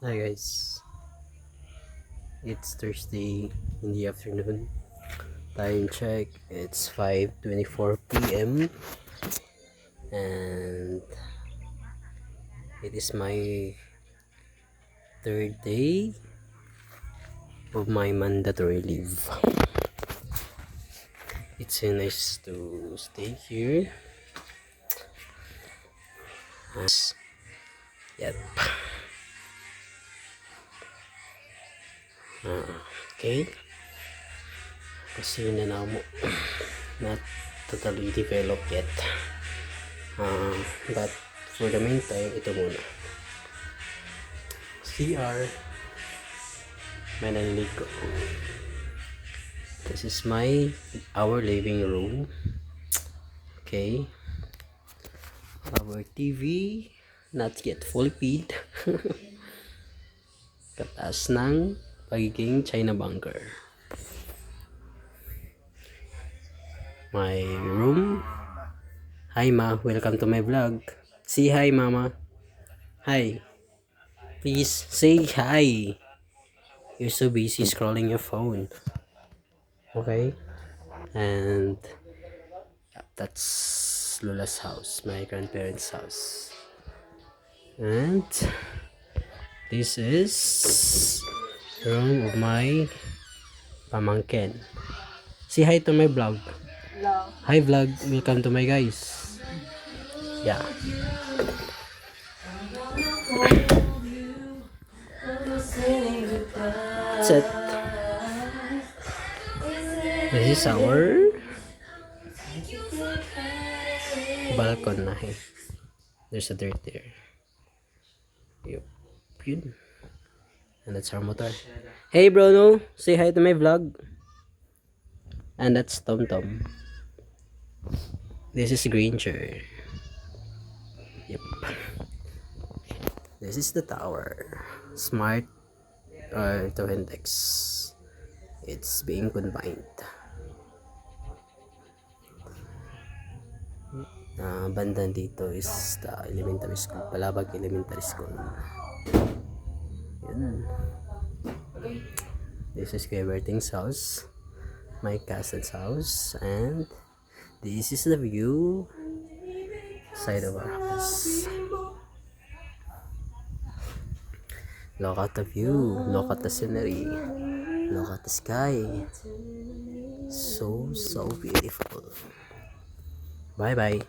Hi guys, it's Thursday in the afternoon. Time check, it's 5:24 p.m. and it is my third day of my mandatory leave. It's so nice to stay here. Yep. Okay. Kasi na mo not totally developed yet. But for the meantime, ito muna. CR. May naliligo. This is our living room. Okay. Our TV not yet fully feed. Kataas ng pagiging China bunker. My room. Hi ma, welcome to my vlog. Say hi mama. Hi. Please say hi. You're so busy scrolling your phone. Okay. And that's Lola's house, my grandparents' house. And this is room of my pamangkin. Say hi to my vlog. Hello. Hi vlog, welcome to my guys. Yeah. That's it. This is our balcony na eh. There's a dirt there. Yup. Yun. And that's our motor. Hey Bruno, say hi to my vlog. And that's Tom Tom. This is Granger. Yep. This is the tower. Smart to Index. It's being combined. Banda dito is the elementary school. Palabag Elementary School. Yun. This is Kuya Berting's house. My cousin's house. And this is the view side of our house. Look at the view. Look at the scenery. Look at the sky. So beautiful. Bye bye.